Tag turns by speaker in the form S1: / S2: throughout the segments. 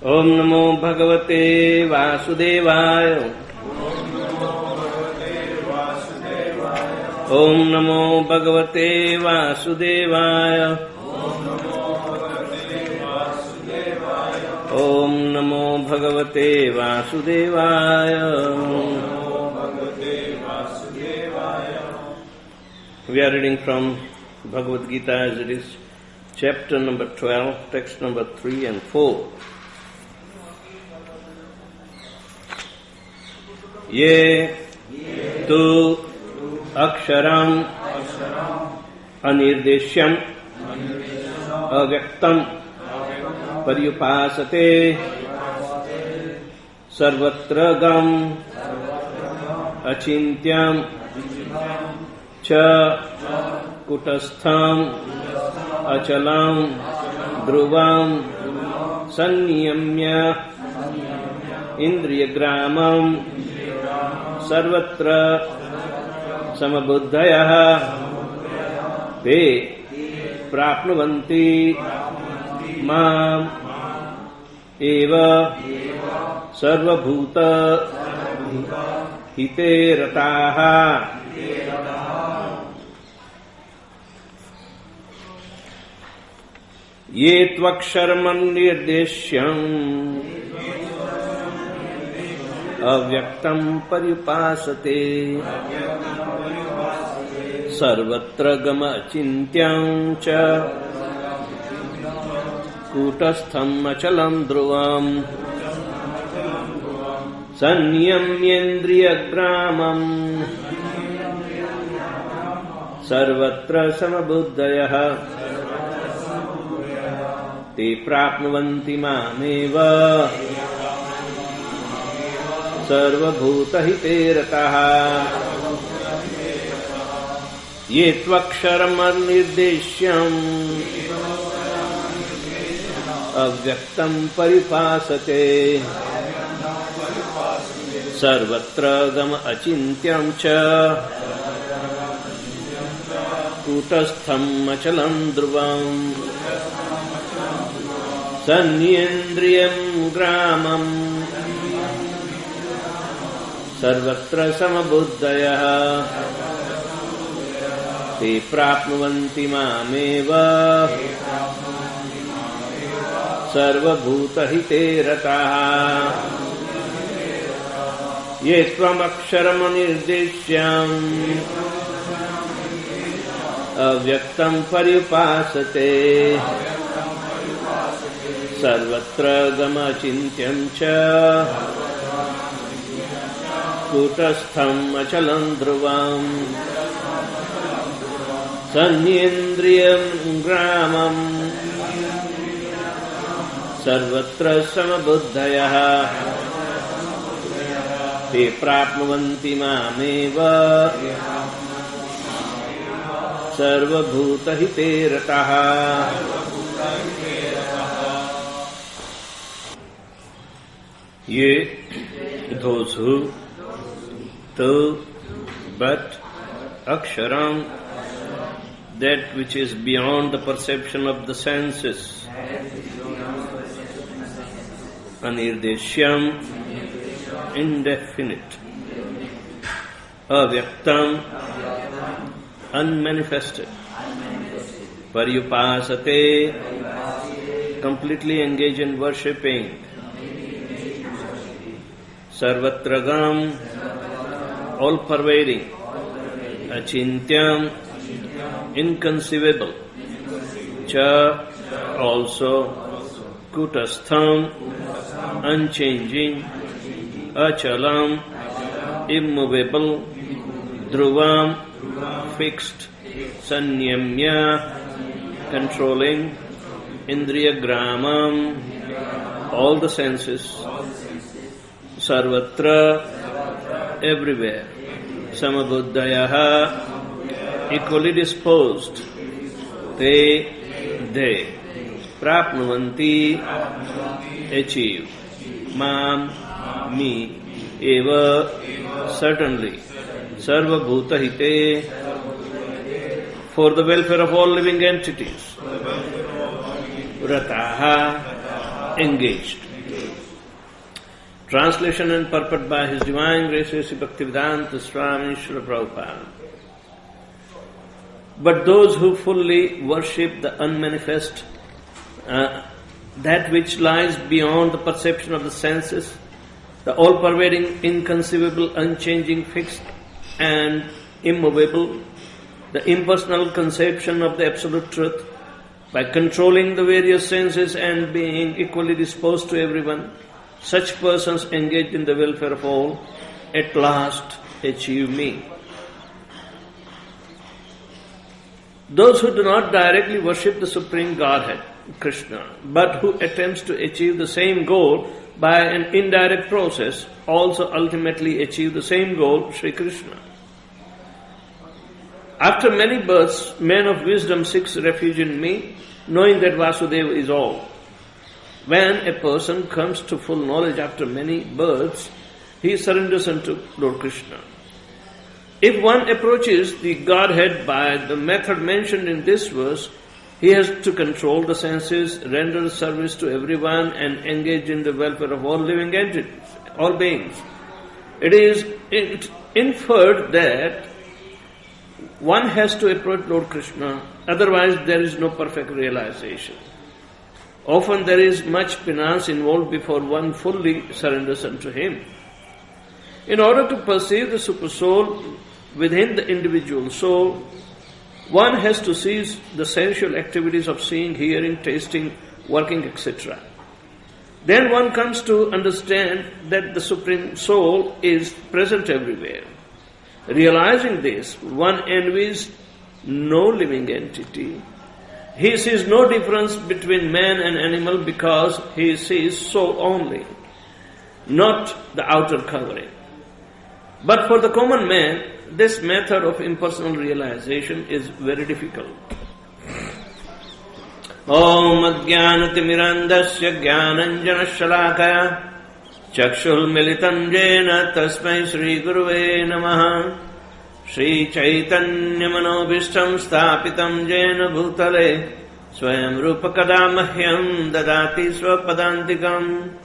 S1: ओम नमो भगवते वासुदेवाय। ओम नमो भगवते वासुदेवाय। ओम नमो भगवते वासुदेवाय। We are reading from Bhagavad Gita as it is, chapter number 12, text number 3 and 4. Ye tu aksharam anirdeshyam avyaktam paryupasate sarvatra gam achintyam cha kutastham achalam dhruvam sanniyamya indriyagramam sarvatra samabuddhayah te prapnuvanti mam eva sarvabhuta hite rataha. Ye tvaksharamanirdesyam avyaktam paryupasate sarvatra gama achintyam cha kutastham achalam dhruvam sanniyamyendriyagramam sarvatra samabuddhayah te prapnuvanti mameva sarvabhutahite rataha. Ye tvaksharaam anirdeshyam avyaktam paryupasate sarvatra gama achintyam cha kutastham achalam dhruvam sanniyendriyam gramam sarvatra samabuddhayah te prapnuvanti mameva sarvabhutahite rataha. Ye tvam aksharam anirdesyam avyaktam paryupasate sarvatra gama achintyam cha kutastham achalam dhruvam sanniyendriyam gramam sarvatra samabuddhayah te prapnuvanti mameva sarvabhutahite rataha. Ye, those who, tu, but, aksharam, that which is beyond the perception of the senses, anirdeshyam, indefinite, avyaktam, unmanifested, paryupasate, completely engaged in worshipping, sarvatragam, all-pervading, achintyam, inconceivable, cha, also, kutastham, unchanging, achalam, immovable, dhruvam, fixed, sanniyamya, controlling, indriyagramam, all the senses, sarvatra, everywhere, samabuddhayah, equally disposed, they, prapnuvanti, achieve, mam, me, eva, certainly, sarvabhutahite, for the welfare of all living entities, rataha, engaged. Translation and purport by His Divine Grace Sri Bhaktivedanta Swami Srila Prabhupada. But those who fully worship the unmanifest, that which lies beyond the perception of the senses, the all-pervading, inconceivable, unchanging, fixed and immovable, the impersonal conception of the absolute truth, by controlling the various senses and being equally disposed to everyone, such persons engaged in the welfare of all at last achieve me. Those who do not directly worship the Supreme Godhead, Krishna, but who attempts to achieve the same goal by an indirect process, also ultimately achieve the same goal, Sri Krishna. After many births, man of wisdom seeks refuge in me, knowing that Vasudeva is all. When a person comes to full knowledge after many births, he surrenders unto Lord Krishna. If one approaches the Godhead by the method mentioned in this verse, he has to control the senses, render service to everyone, and engage in the welfare of all living entities, all beings. It is inferred that one has to approach Lord Krishna, otherwise there is no perfect realization. Often there is much penance involved before one fully surrenders unto Him. In order to perceive the Supersoul within the individual soul, one has to cease the sensual activities of seeing, hearing, tasting, working, etc. Then one comes to understand that the Supreme Soul is present everywhere. Realizing this, one envies no living entity. He sees no difference between man and animal because he sees soul only, not the outer covering. But for the common man, this method of impersonal realization is very difficult. Om Ajnanatimirandasya Jnananjana Shalakaya Chakshul Militam Jena Tasmai Sri Guruve Namaha Sri Chaitanya Manobishtam Stapitam Jena Bhutale Swayam Rupa Kadamahyam Dadati Swapadantikam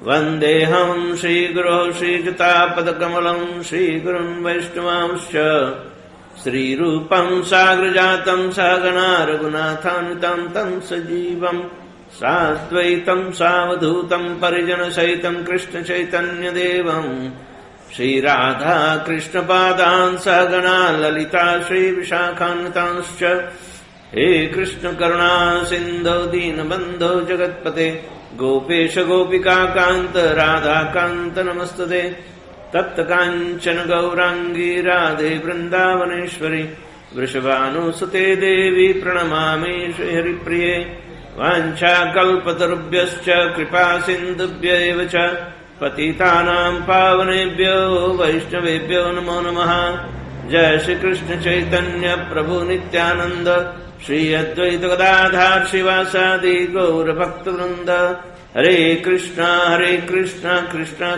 S1: Vandeham Shri Guru Shri Jatapad Shri Gurun Vaishnavamscha Sri Rupam Sagrajatam Sagana Raghunathanutam Tam Sajivam Sadvaitam Savadhutam Parijana Saitam Krishna Chaitanya Devam Shri Radha Krishna Padan Sagana Lalita Shri Vishakhanutanscha He Krishna Karuna Sindhu Dina Bandhu Jagatpate Gopesha Gopika Kanta Radha Kanta Namastade Tatta Kanchana Gaurangi Radhe Vrindavaneshwari Vrishabhanu Sate Devi Pranamami Shri Hari Priye Vancha Kalpatarubhyascha Kripa Sindhubhya Evacha Patitanam Pavanebhyo Vaishnavebhyo Namo Namaha Jai Shri Krishna Chaitanya Prabhu Nityananda Shri Advaita Gadadhar Shivasadi Gaura Bhakta Vrinda Hare Krishna Krishna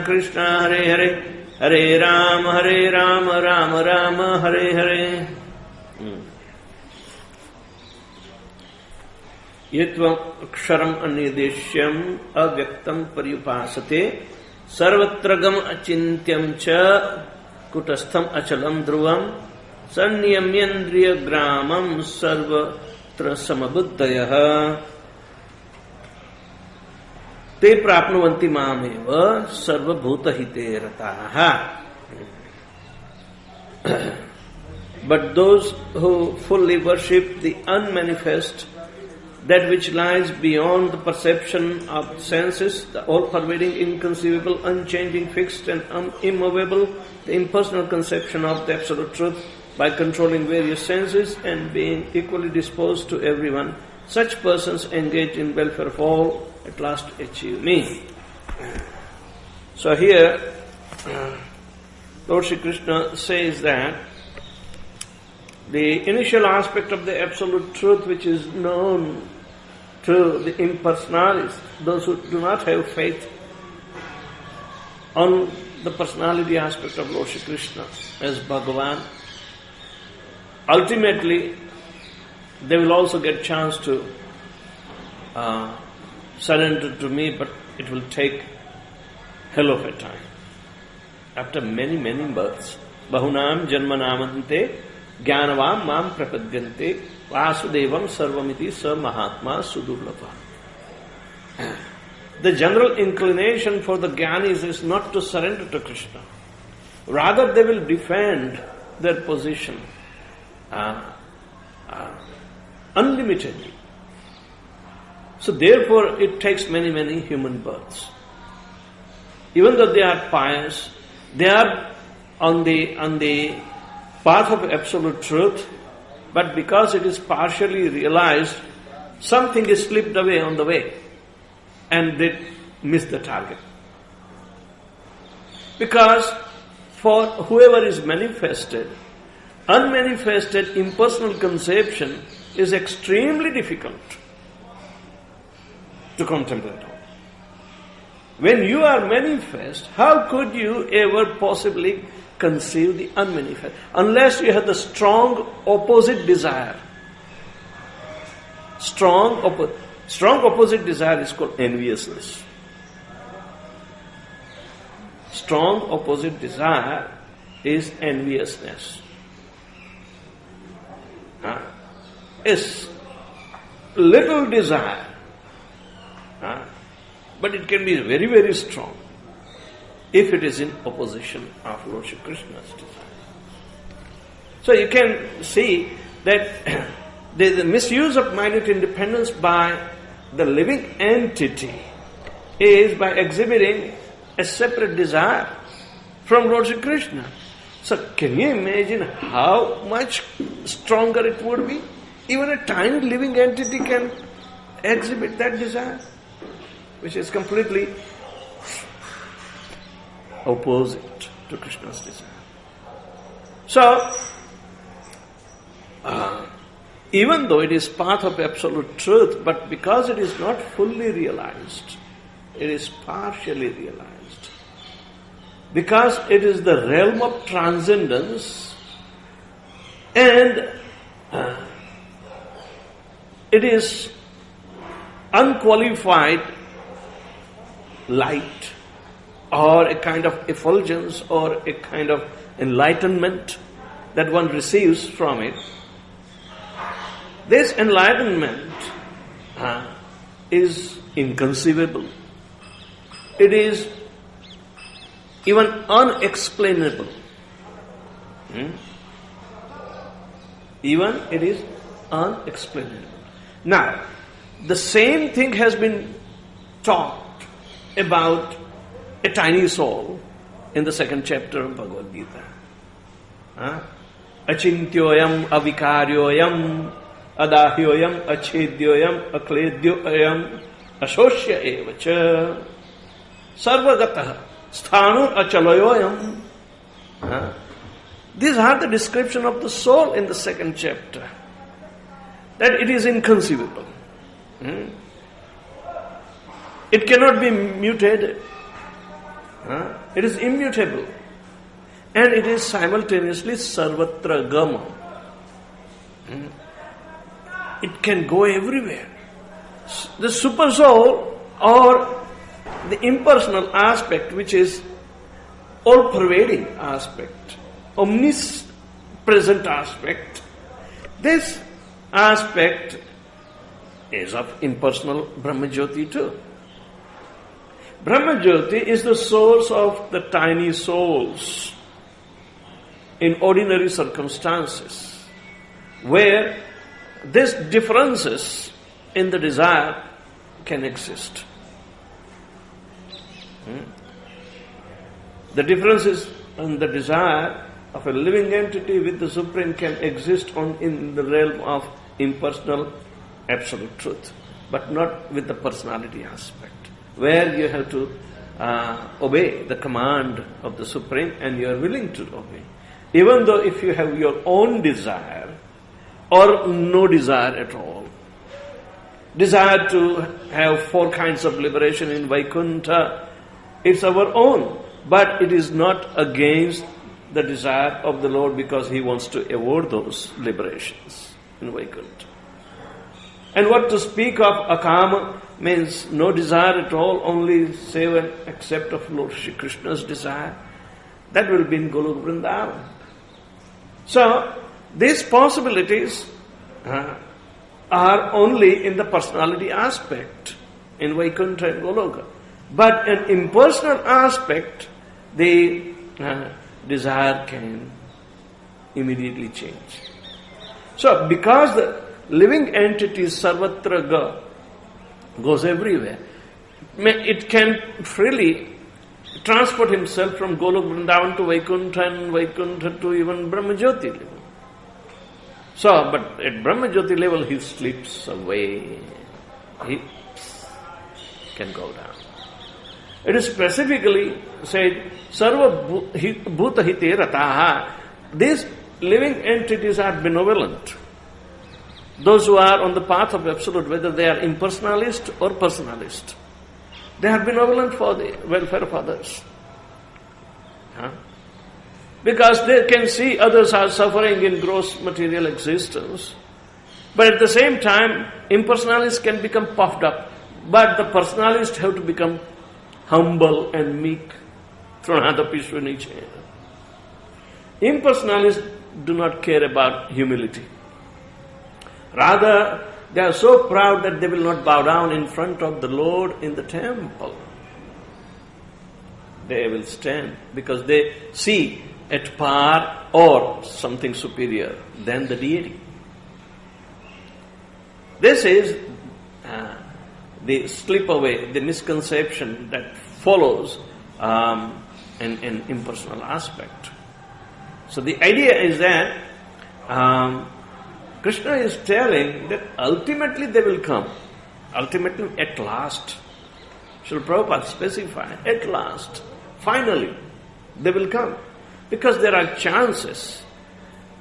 S1: Krishna Hare Hare Hare Rama Rama Rama Hare Hare Yetvam Aksharam Anideshyam Avyaktam Paryupasate Sarvatragam Achintyam Cha Kutastham Achalam Dhruvam Sanyamyandriya Gramam Sarvatra Samabuddhayah Te Prapnuvanti Mameva Sarvabhutahite Rataha. But those who fully worship the unmanifest, that which lies beyond the perception of senses, the all-pervading, inconceivable, unchanging, fixed and immovable, the impersonal conception of the absolute truth, by controlling various senses and being equally disposed to everyone, such persons engaged in welfare of all at last achieve me. So here, Lord Shri Krishna says that the initial aspect of the absolute truth which is known to the impersonalists, those who do not have faith on the personality aspect of Lord Shri Krishna as Bhagavad, ultimately they will also get chance to surrender to me, but it will take hell of a time. After many, many births, bahunam janmanamante jnanavam mam prapadyante vasudevam sarvamiti sa mahatma sudurlabha. The general inclination for the jnanis is not to surrender to Krishna. Rather, they will defend their position unlimitedly. So therefore, it takes many, many human births. Even though they are pious, they are on the path of absolute truth, but because it is partially realized, something is slipped away on the way, and they miss the target. Because for whoever is manifested, unmanifested impersonal conception is extremely difficult to contemplate on. When you are manifest, how could you ever possibly conceive the unmanifest? Unless you have the strong opposite desire. Strong opposite desire is called enviousness. Strong opposite desire is enviousness. Is little desire, but it can be very, very strong if it is in opposition of Lord Shri Krishna's desire. So you can see that the misuse of minute independence by the living entity is by exhibiting a separate desire from Lord Shri Krishna. So can you imagine how much stronger it would be? Even a tiny living entity can exhibit that desire, which is completely opposite to Krishna's desire. So, even though it is path of absolute truth, but because it is not fully realized, it is partially realized. Because it is the realm of transcendence and it is unqualified light or a kind of effulgence or a kind of enlightenment that one receives from it. This enlightenment is inconceivable. It is even unexplainable. Even it is unexplainable. Now, the same thing has been talked about a tiny soul in the second chapter of Bhagavad Gita. Achintyoyam avikaryoyam adahyoyam achedyoyam akledyoyam asosya evacha sarvagatah sthanur achalayoyam. These are the description of the soul in the second chapter. That it is inconceivable. It cannot be mutated. It is immutable. And it is simultaneously sarvatra gama. It can go everywhere. The super soul or the impersonal aspect, which is all-pervading aspect, omnipresent aspect, this aspect is of impersonal Brahmajyoti too. Brahmajyoti is the source of the tiny souls in ordinary circumstances, where these differences in the desire can exist. The differences in the desire of a living entity with the Supreme can exist in the realm of impersonal absolute truth, but not with the personality aspect, where you have to obey the command of the Supreme and you are willing to obey. Even though if you have your own desire or no desire at all, desire to have 4 kinds of liberation in Vaikuntha, it's our own, but it is not against the desire of the Lord because He wants to award those liberations in Vaikuntha. And what to speak of akama means no desire at all, only save and accept of Lord Shri Krishna's desire. That will be in Golok Vrindavan. So, these possibilities are only in the personality aspect, in Vaikuntha and Goloka. But in impersonal aspect, the desire can immediately change. So, because the living entity sarvatra goes everywhere, it can freely transport himself from Golok Vrindavan to Vaikuntha and Vaikuntha to even Brahmajyoti level. So, but at Brahmajyoti level he slips away. He can go down. It is specifically said, Sarva Bhuta Hite Rataha. These living entities are benevolent. Those who are on the path of Absolute, whether they are impersonalist or personalist, they are benevolent for the welfare of others. Because they can see others are suffering in gross material existence. But at the same time, impersonalists can become puffed up. But the personalists have to become humble and meek. Impersonalists do not care about humility. Rather, they are so proud that they will not bow down in front of the Lord in the temple. They will stand because they see at par or something superior than the deity. This is the slip away, the misconception that follows an impersonal aspect. So the idea is that Krishna is telling that ultimately they will come. Ultimately, at last. Srila Prabhupada specified, at last, finally, they will come. Because there are chances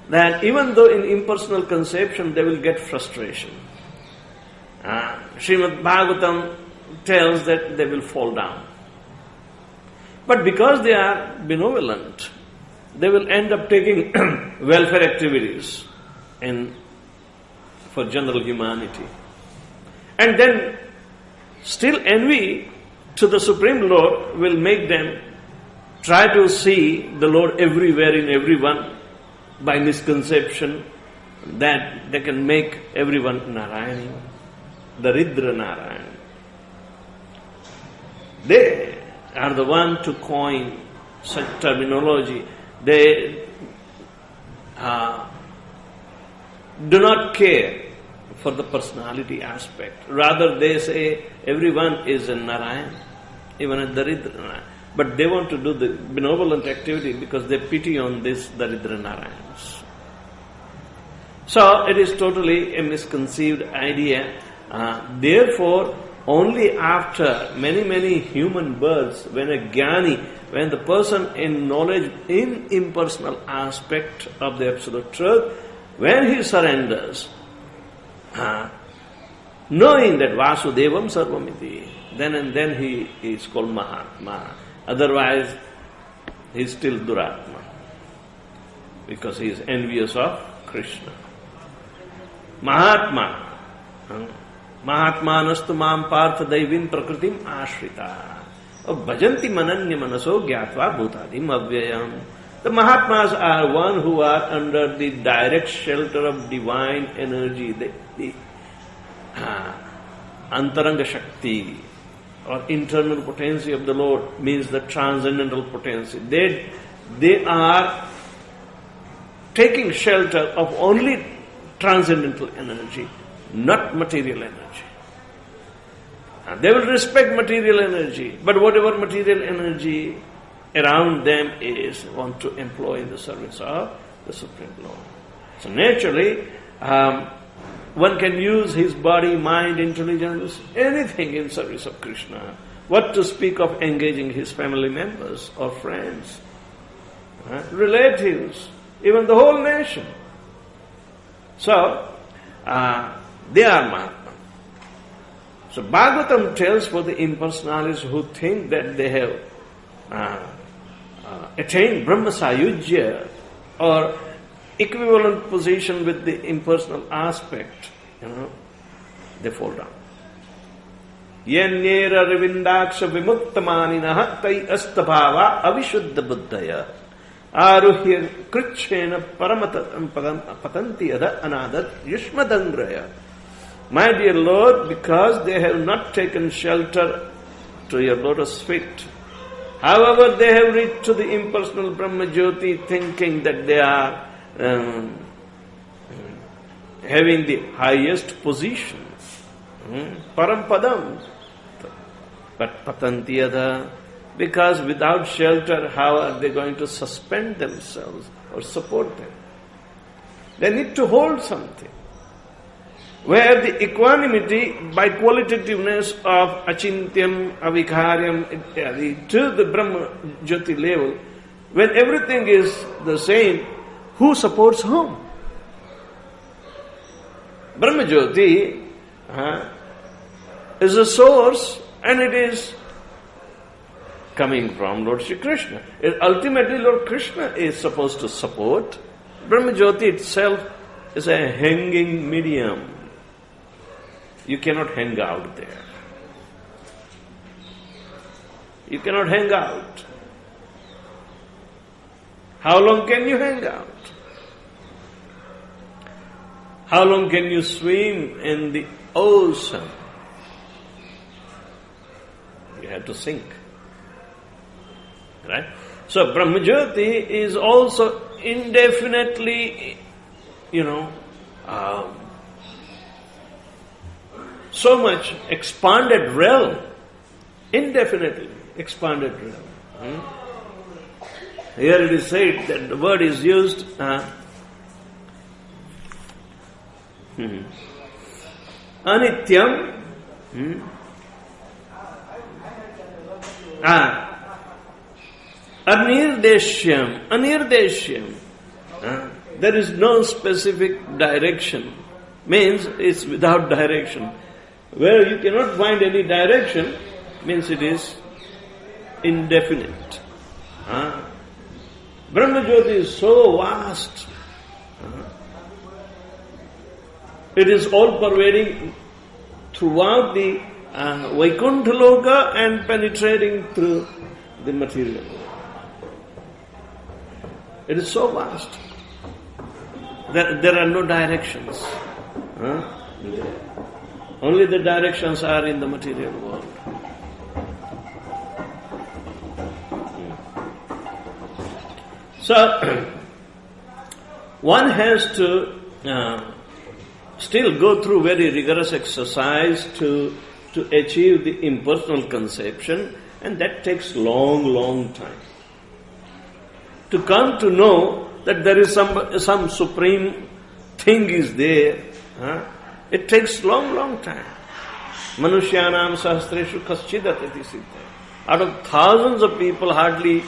S1: that even though in impersonal conception they will get frustration. Srimad Bhagavatam tells that they will fall down. But because they are benevolent, they will end up taking welfare activities for general humanity. And then still envy to the Supreme Lord will make them try to see the Lord everywhere in everyone by misconception that they can make everyone Narayani, the Ridra Narayan. They are the one to coin such terminology. They do not care for the personality aspect. Rather, they say everyone is a Narayan, even a Daridra Narayan. But they want to do the benevolent activity because they pity on this Daridra Narayans. So, it is totally a misconceived idea. Therefore, only after many human births, when a jnani, when the person in knowledge, in impersonal aspect of the Absolute Truth, when he surrenders, knowing that Vasudevam Sarvamiti, then and then he is called Mahatma. Otherwise, he is still Duratma, because he is envious of Krishna. Mahatma. Mahatmanastu mam partha daivim prakritim ashrita. Bhajanti mananya manaso gyatva bhutadim avyayam. The Mahatmas are one who are under the direct shelter of divine energy, the Antaranga Shakti, or internal potency of the Lord, means the transcendental potency. They are taking shelter of only transcendental energy, not material energy. And they will respect material energy, but whatever material energy around them is, want to employ in the service of the Supreme Lord. So naturally, one can use his body, mind, intelligence, anything in service of Krishna. What to speak of engaging his family members or friends, relatives, even the whole nation. So, they are Mahatma. So Bhagavatam tells for the impersonalists who think that they have attained Brahma Sayujya or equivalent position with the impersonal aspect, they fall down. Yanyera rivindaksha vimuktamaninaha tai astabhava avishuddha buddhaya aruhya kricchena patanti yada anadat yushmadangraya. My dear Lord, because they have not taken shelter to your lotus feet, however they have reached to the impersonal Brahma Jyoti thinking that they are having the highest position, parampadam, but patantiyada, because without shelter, how are they going to suspend themselves or support them? They need to hold something. Where the equanimity by qualitativeness of achintyam, avikaryam, ityadi, to the Brahma Jyoti level, when everything is the same, who supports whom? Brahma Jyoti is a source, and it is coming from Lord Shri Krishna. Ultimately, Lord Krishna is supposed to support. Brahma Jyoti itself is a hanging medium. You cannot hang out there. You cannot hang out. How long can you hang out? How long can you swim in the ocean? You have to sink. Right? So Brahma Jyoti is also indefinitely, so much expanded realm, indefinitely expanded realm. Here it is said that the word is used anityam anirdeshyam. There is no specific direction. Means it's without direction. Where you cannot find any direction, means it is indefinite. Brahma Jyoti is so vast. It is all-pervading throughout the Vaikuntha Loka and penetrating through the material world. It is so vast. There are no directions. Only the directions are in the material world. So, one has to still go through very rigorous exercise to achieve the impersonal conception, and that takes long time. To come to know that there is some supreme thing is there, it takes long time. Manushyanam sahasreshu kaschidati siddha. Out of thousands of people, hardly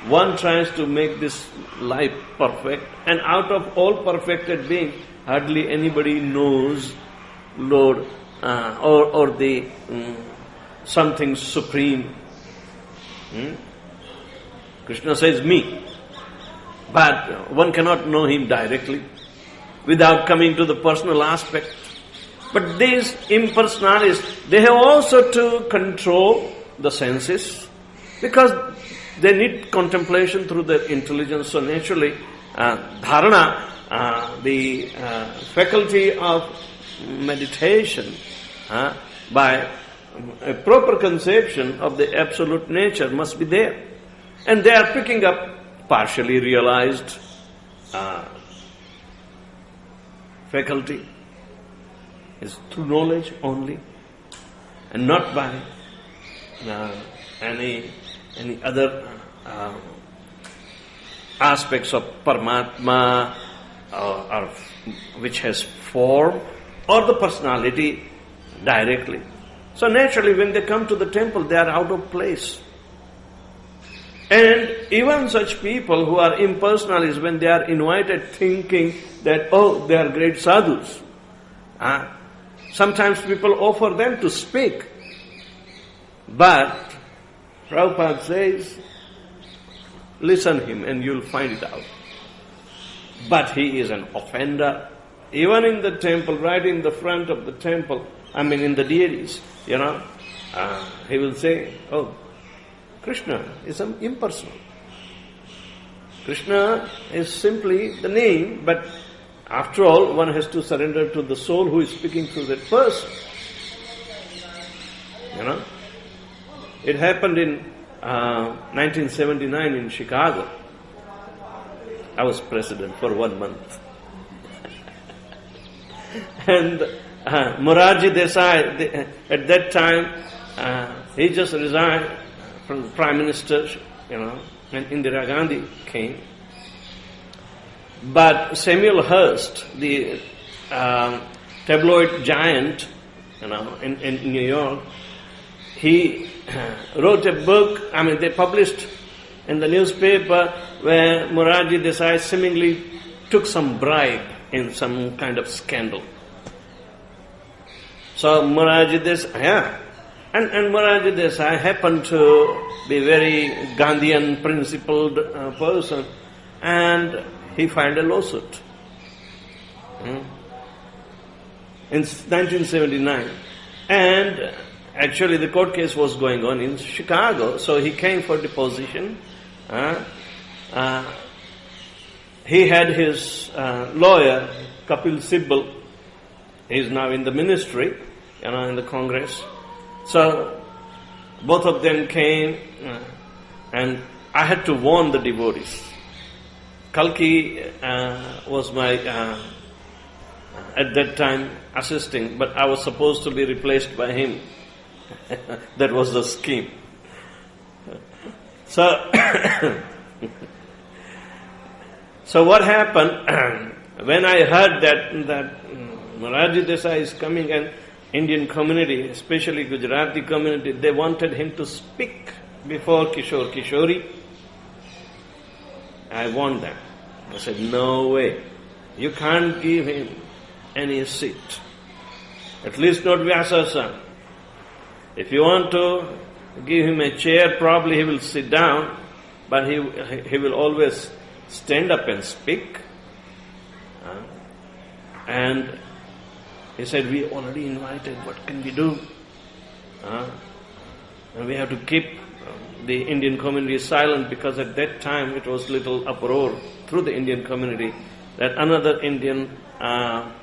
S1: one tries to make this life perfect, and out of all perfected beings, hardly anybody knows Lord or the something supreme. Krishna says me, but one cannot know him directly without coming to the personal aspect. But these impersonalists, they have also to control the senses, because they need contemplation through their intelligence. So naturally, dharana, the faculty of meditation, by a proper conception of the absolute nature must be there. And they are picking up partially realized faculty. Is through knowledge only, and not by any other aspects of Paramatma or which has form or the personality directly. So naturally, when they come to the temple, they are out of place. And even such people who are impersonalists, when they are invited thinking that, they are great sadhus, sometimes people offer them to speak. But Prabhupada says, listen him and you'll find it out. But he is an offender. Even in the temple, right in the front of the temple, in the deities, he will say, oh, Krishna is impersonal. Krishna is simply the name, but after all, one has to surrender to the soul who is speaking through that person. It happened in 1979 in Chicago. I was president for 1 month. And Morarji Desai, at that time, he just resigned from the Prime Minister, and Indira Gandhi came. But Samuel Hearst, the tabloid giant, in New York, he wrote a book, they published in the newspaper where Morarji Desai seemingly took some bribe in some kind of scandal. So Morarji Desai, and Morarji Desai happened to be very Gandhian principled person, and he filed a lawsuit in 1979. And actually the court case was going on in Chicago, so he came for deposition. He had his lawyer, Kapil Sibal. He is now in the ministry, in the Congress. So both of them came, and I had to warn the devotees. Kalki was my, at that time, assisting, but I was supposed to be replaced by him. That was the scheme. So, so what happened, when I heard that Morarji Desai is coming, and Indian community, especially Gujarati community, they wanted him to speak before Kishore Kishori, I warned them. I said, no way. You can't give him any seat. At least not Vyasa-san. If you want to give him a chair, probably he will sit down, but he will always stand up and speak. And he said, we already invited, what can we do? And we have to keep the Indian community silent, because at that time it was little uproar through the Indian community that another Indian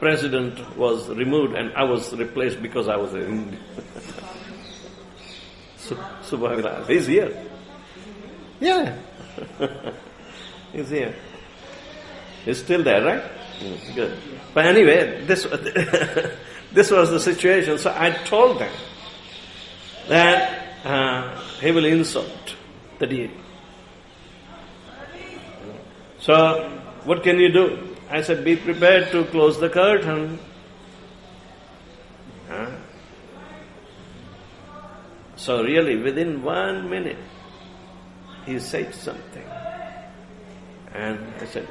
S1: president was removed and I was replaced because I was an Indian. Subhanallah, he's here. Yeah. He's here. He's still there, right? Good. But anyway, this was the situation. So I told them that he will insult the deity. So what can you do? I said, be prepared to close the curtain. So really, within 1 minute, he said something. And I said,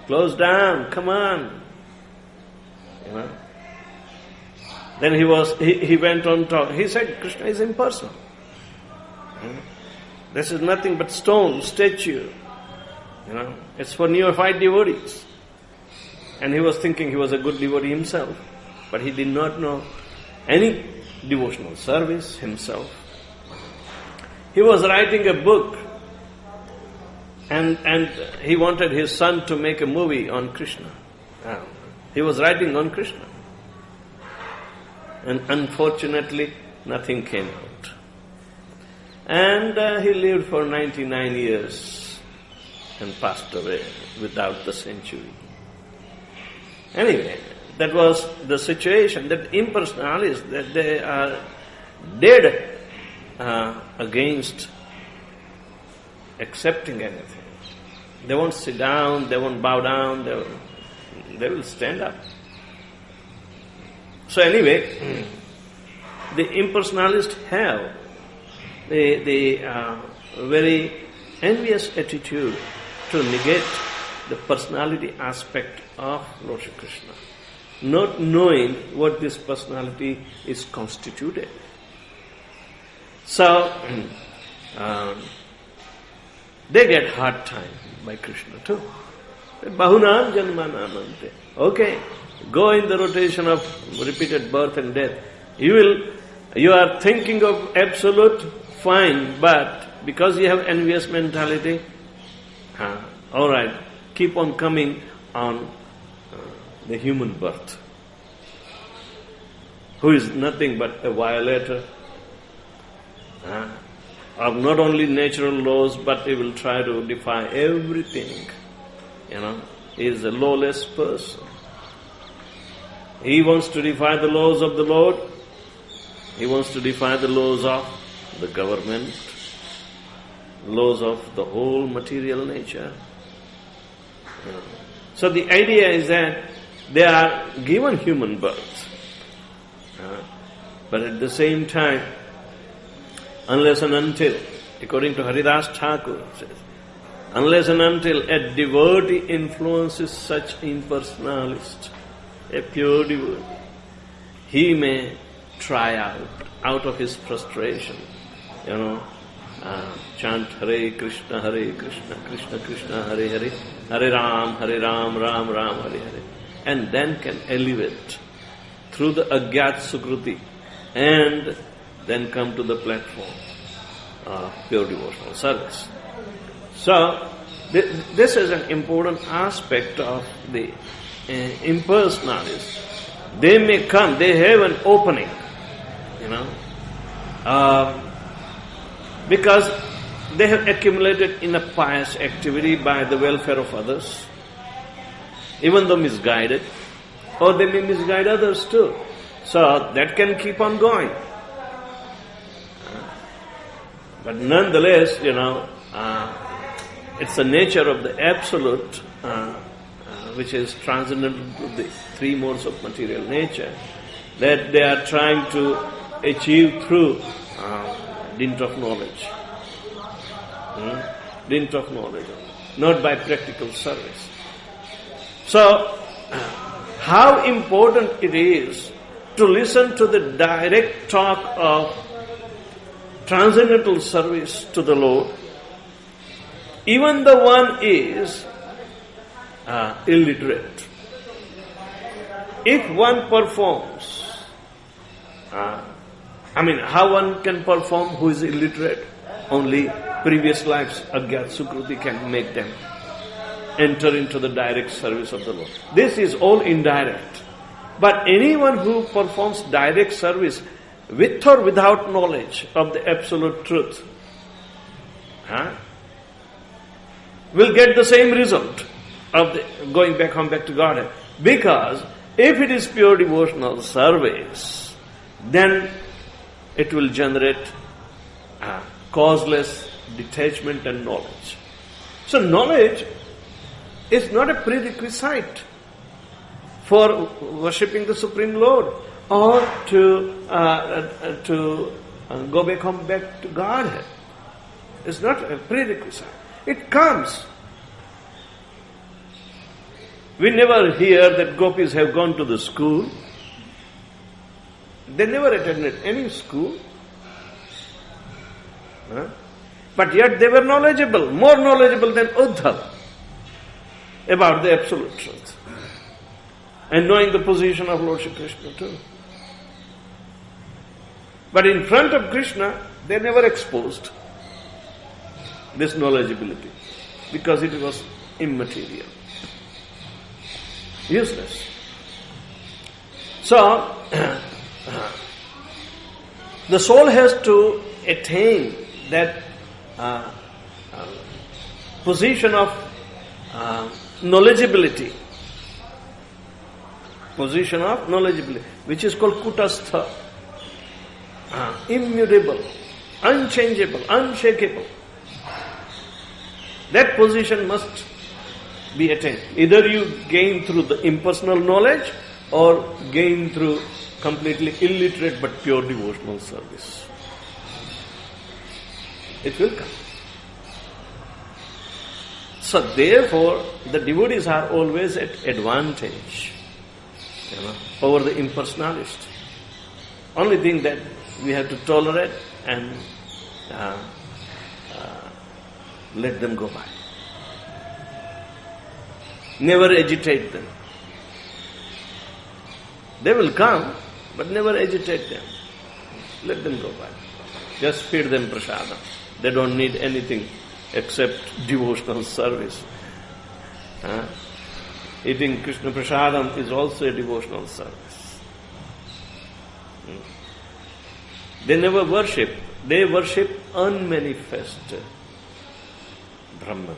S1: close down, come on. Then he went on talking. He said, Krishna is impersonal. This is nothing but stone, statue. It's for neophyte devotees. And he was thinking he was a good devotee himself, but he did not know any devotional service himself. He was writing a book, and he wanted his son to make a movie on Krishna. He was writing on Krishna. And unfortunately, nothing came out. And he lived for 99 years and passed away without the century. Anyway, that was the situation, that impersonalists, that they are dead against accepting anything. They won't sit down, they won't bow down, they will stand up. So anyway, the impersonalists have the very envious attitude to negate the personality aspect of Lord Shri Krishna, not knowing what this personality is constituted. So, they get hard time by Krishna too. Bahunam janmanamante. Okay, go in the rotation of repeated birth and death. You are thinking of absolute, fine, but because you have envious mentality, all right, keep on coming on the human birth, who is nothing but a violator of not only natural laws, but he will try to defy everything. He is a lawless person. He wants to defy the laws of the Lord. He wants to defy the laws of the government, laws of the whole material nature. So the idea is that they are given human birth, but at the same time, unless and until, according to Haridas Thakur, says, unless and until a devotee influences such impersonalist, a pure devotee, he may try out of his frustration, chant Hare Krishna, Krishna Krishna, Hare Hare, Hare Ram, Ram Ram, Hare Hare, and then can elevate through the Agyat Sukruti and then come to the platform of pure devotional service. So, this is an important aspect of the impersonalists. They may come, they have an opening, because they have accumulated in a pious activity by the welfare of others, even though misguided, or they may misguide others too. So that can keep on going. But nonetheless, it's the nature of the absolute, which is transcendental to the three modes of material nature, that they are trying to achieve through dint of knowledge. Dint of knowledge, not by practical service. So, how important it is to listen to the direct talk of transcendental service to the Lord, even the one is illiterate. If one performs, how one can perform who is illiterate? Only previous lives, Agyat Sukruti, can make them enter into the direct service of the Lord. This is all indirect. But anyone who performs direct service with or without knowledge of the absolute truth will get the same result of going back to Godhead. Because if it is pure devotional service, then it will generate causeless detachment and knowledge. So knowledge is not a prerequisite for worshipping the Supreme Lord or to go back to Godhead. It's not a prerequisite. It comes. We never hear that gopis have gone to the school. They never attended any school. But yet they were knowledgeable, more knowledgeable than Uddhava about the absolute truth. And knowing the position of Lord Shri Krishna too. But in front of Krishna, they never exposed this knowledgeability because it was immaterial, useless. So, the soul has to attain that position of knowledgeability, which is called kutastha, immutable, unchangeable, unshakable. That position must be attained. Either you gain through the impersonal knowledge or gain through completely illiterate but pure devotional service. It will come. So therefore, the devotees are always at advantage over the impersonalist. Only thing that we have to tolerate and let them go by. Never agitate them. They will come, but never agitate them. Let them go by. Just feed them prasadam. They don't need anything except devotional service. Eating Krishna prasadam is also a devotional service. They never worship. They worship unmanifested Brahman.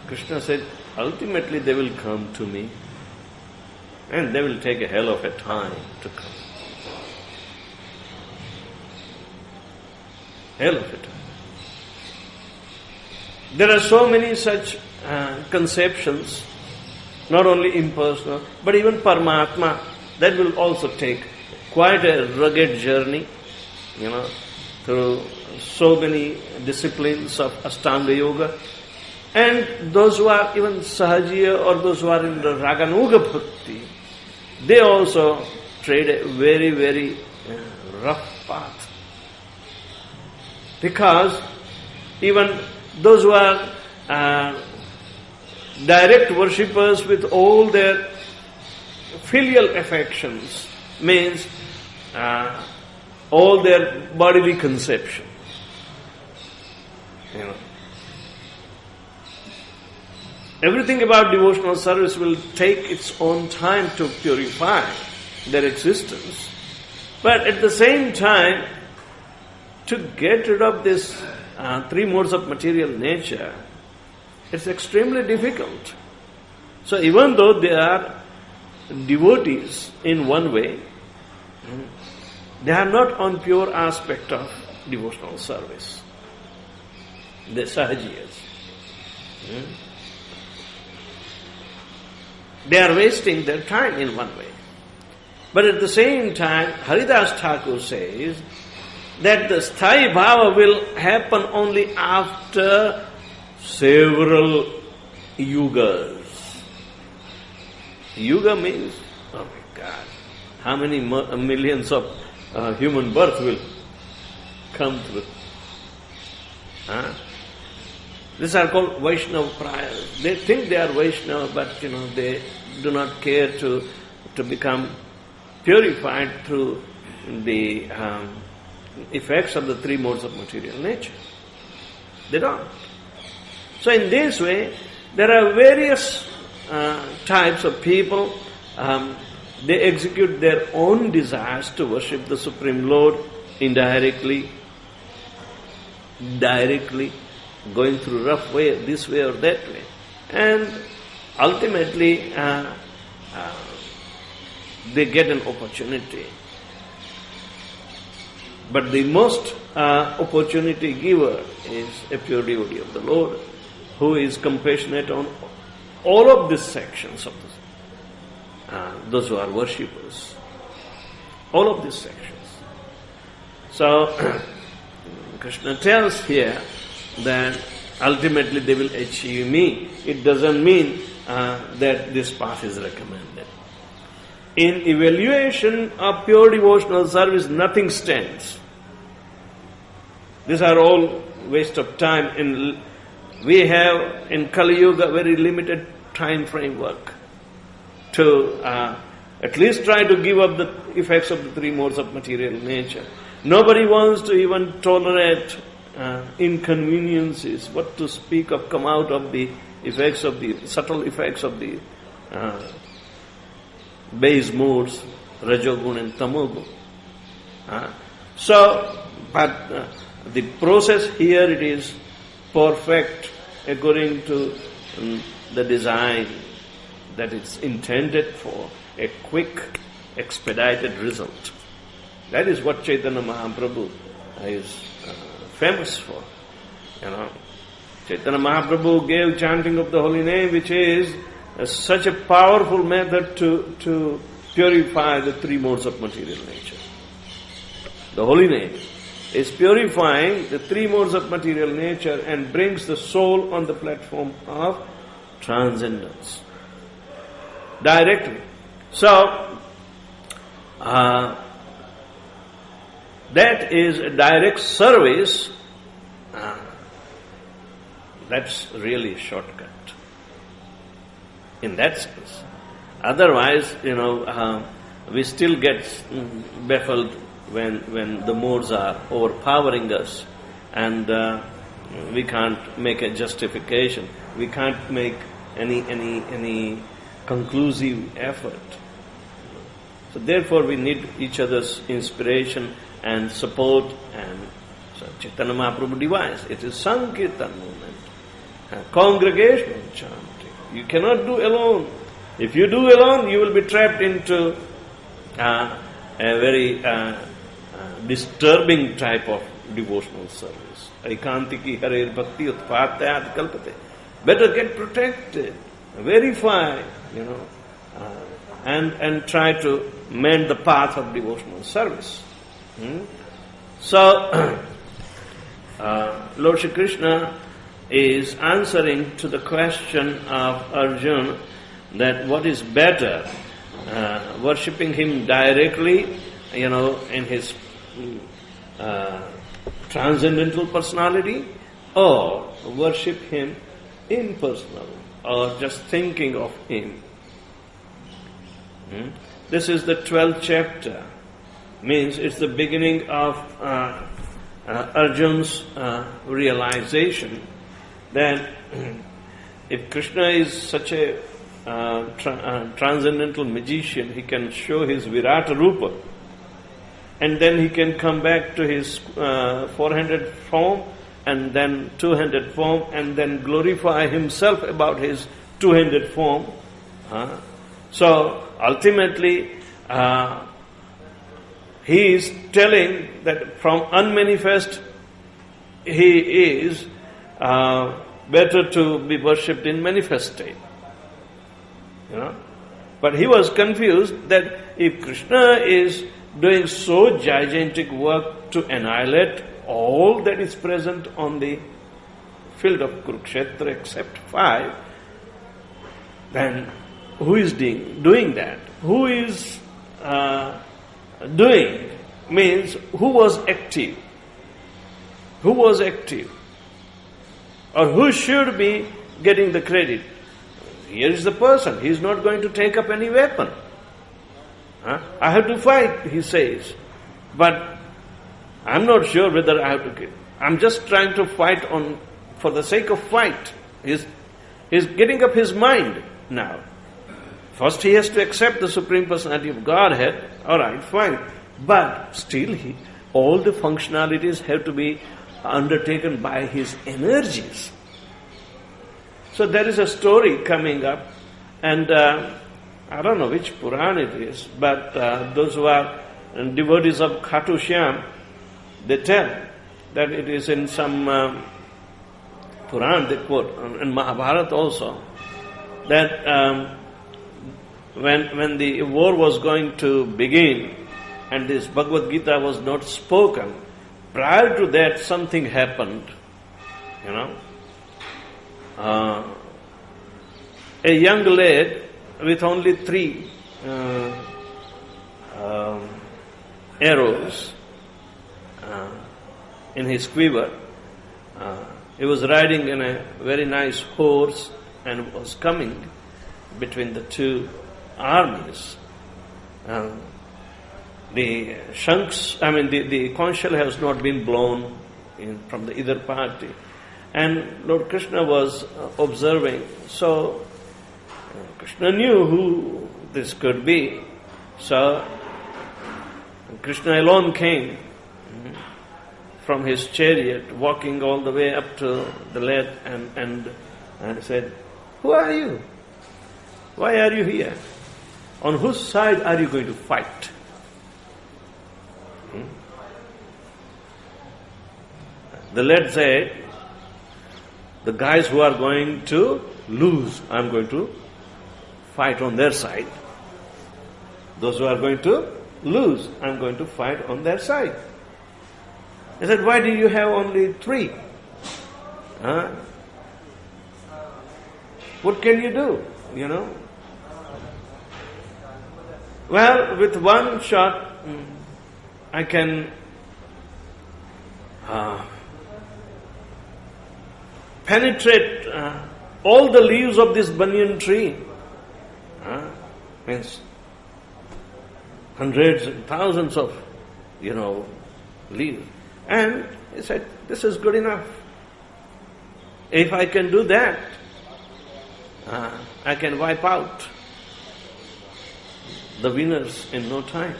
S1: Krishna said, ultimately they will come to me and they will take a hell of a time to come. Hell of a time. There are so many such conceptions, not only impersonal, but even Paramatma, that will also take quite a rugged journey, through so many disciplines of Ashtanga Yoga. And those who are even Sahajiya or those who are in the Raganuga Bhakti, they also tread a very, very rough path. Because even those who are direct worshippers with all their filial affections, means all their bodily conception. Everything about devotional service will take its own time to purify their existence. But at the same time, to get rid of this three modes of material nature, it's extremely difficult. So even though they are devotees in one way, they are not on pure aspect of devotional service. They are Sahajiyas. They are wasting their time in one way. But at the same time, Haridas Thakur says that the Sthayi Bhava will happen only after several yugas. Yuga means, oh my God, how many millions of human birth will come through. These are called Vaishnava Prayas. They think they are Vaishnava, but they do not care to become purified through the effects of the three modes of material nature. They don't. So in this way, there are various types of people. They execute their own desires to worship the Supreme Lord indirectly, directly, going through rough way, this way or that way. And ultimately, they get an opportunity. But the most opportunity giver is a pure devotee of the Lord, who is compassionate on all of these sections of those who are worshippers. All of these sections. So, Krishna tells here that ultimately they will achieve me. It doesn't mean that this path is recommended. In evaluation of pure devotional service, nothing stands. These are all waste of time. We have in Kali Yuga very limited time framework to at least try to give up the effects of the three modes of material nature. Nobody wants to even tolerate inconveniences, what to speak of come out of the effects of the subtle effects of the base modes, Rajogun and Tamogun. But the process here, it is perfect according to the design that it's intended for, a quick, expedited result. That is what Chaitanya Mahaprabhu is famous for. Chaitanya Mahaprabhu gave chanting of the holy name, which is such a powerful method to purify the three modes of material nature. The holy name is purifying the three modes of material nature and brings the soul on the platform of transcendence. Directly. So, that is a direct service. That's really a shortcut. In that sense. Otherwise, we still get baffled when the modes are overpowering us, and we can't make a justification. We can't make any conclusive effort. So therefore, we need each other's inspiration and support. And so Chaitanya Mahaprabhu device, it is Sankirtan movement, congregational chanting. You cannot do alone. If you do alone, you will be trapped into a very disturbing type of devotional service. Aikantiki harer bhakti utpatayat kalpate. Better get protected, verify, and try to mend the path of devotional service. So, Lord Shri Krishna is answering to the question of Arjuna that what is better, worshipping him directly, in his transcendental personality, or worship him impersonal, or just thinking of him. This is the 12th chapter. Means it's the beginning of Arjuna's realization that if Krishna is such a transcendental magician, he can show his Virata Rupa, and then he can come back to his 400 form, and then 200 form, and then glorify himself about his 200 form. So ultimately, he is telling that from unmanifest, he is better to be worshipped in manifest state. But he was confused that if Krishna is doing so gigantic work to annihilate all that is present on the field of Kurukshetra except 5, then who is doing that? Who is doing means who was active? Who was active? Or who should be getting the credit? Here is the person. He is not going to take up any weapon. I have to fight, he says. But I'm not sure whether I have to kill. I'm just trying to fight for the sake of fight. He's getting up his mind now. First he has to accept the Supreme Personality of Godhead. Alright, fine. But still all the functionalities have to be undertaken by his energies. So there is a story coming up, and I don't know which Puran it is, but those who are devotees of Khatu Shyam, they tell that it is in some Puran, they quote, and Mahabharata also, that when the war was going to begin and this Bhagavad Gita was not spoken, prior to that something happened, a young lad with only 3 arrows in his quiver. He was riding in a very nice horse and was coming between the 2 armies. The shanks, the conch shell has not been blown from the either party. And Lord Krishna was observing. So Krishna knew who this could be. So Krishna alone came from his chariot, walking all the way up to the lad, and said, "Who are you? Why are you here? On whose side are you going to fight?" The lad said, "The guys who are going to lose, I'm going to fight on their side. Those who are going to lose, I'm going to fight on their side." He said, "Why do you have only 3? What can you do, Well, with one shot, I can penetrate all the leaves of this banyan tree. Means hundreds and thousands of, leaves. And he said, this is good enough. If I can do that, I can wipe out the winners in no time.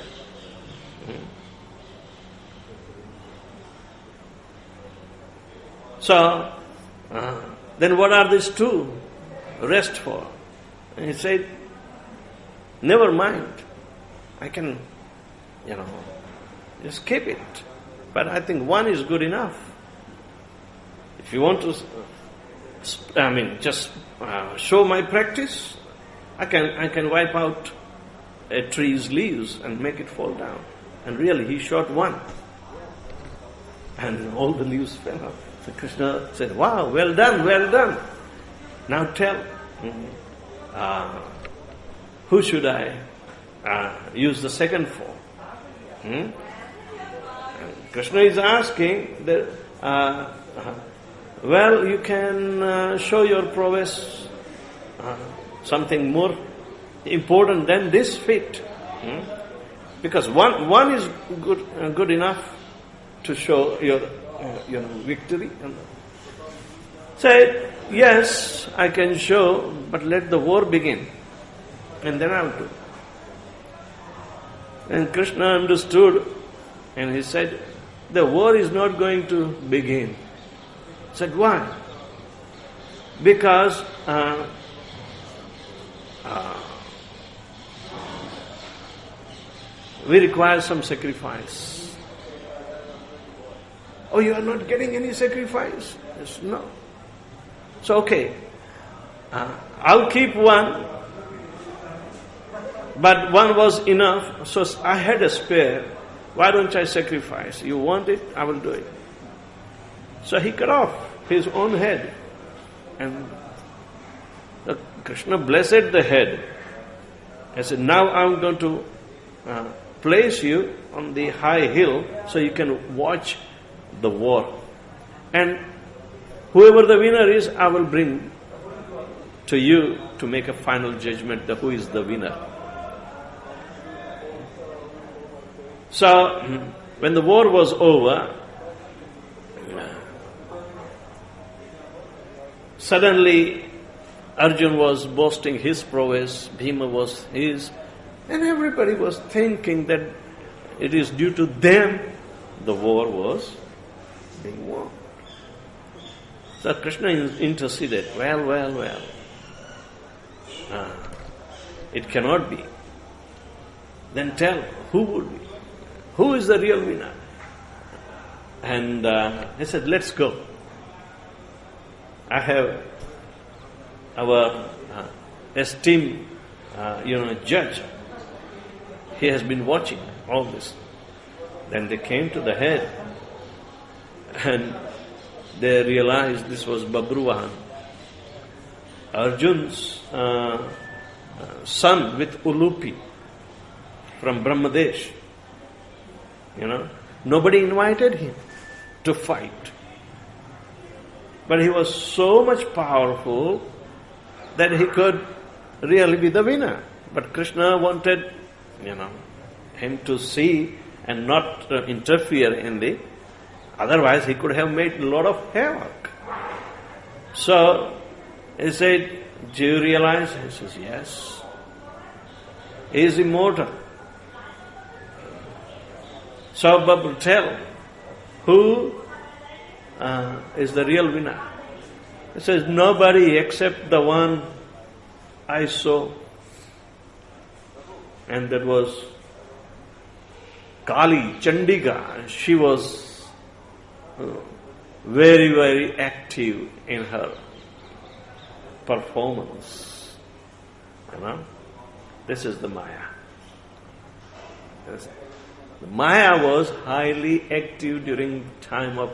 S1: So, then what are these two rest for? And he said, never mind. I can, just keep it. But I think one is good enough. If you want to, just show my practice, I can wipe out a tree's leaves and make it fall down. And really, he shot one. And all the leaves fell out. So Krishna said, wow, well done, well done. Now tell, who should I use the second for? And Krishna is asking that, well, you can show your prowess, something more important than this feat. Because one is good enough to show your victory. Said, yes, I can show, but let the war begin, and then I'll do. And Krishna understood, and he said, the war is not going to begin. Said, why? Because we require some sacrifice. Oh, you are not getting any sacrifice? Yes, no. So, okay, I'll keep one, but one was enough, so I had a spare. Why don't I sacrifice? You want it? I will do it. So he cut off his own head, and Krishna blessed the head. I said, now I'm going to place you on the high hill so you can watch the war. And whoever the winner is, I will bring to you to make a final judgment who is the winner. So, when the war was over, suddenly Arjun was boasting his prowess, Bhima was his, and everybody was thinking that it is due to them the war was being won. So Krishna interceded, well. It cannot be. Then tell, who would be? Who is the real winner? And he said, let's go. I have our esteemed, judge. He has been watching all this. Then they came to the head and they realized this was Babruvahan, Arjun's son with Ulupi from Brahmadesh. Nobody invited him to fight. But he was so much powerful that he could really be the winner. But Krishna wanted, him to see and not interfere in the... Otherwise he could have made a lot of havoc. So he said, do you realize? He says, yes. He is immortal. So Babu, tell, who is the real winner? He says, nobody except the one I saw. And that was Kali, Chandika. She was very, very active in her performance. This is the Maya. The Maya was highly active during the time of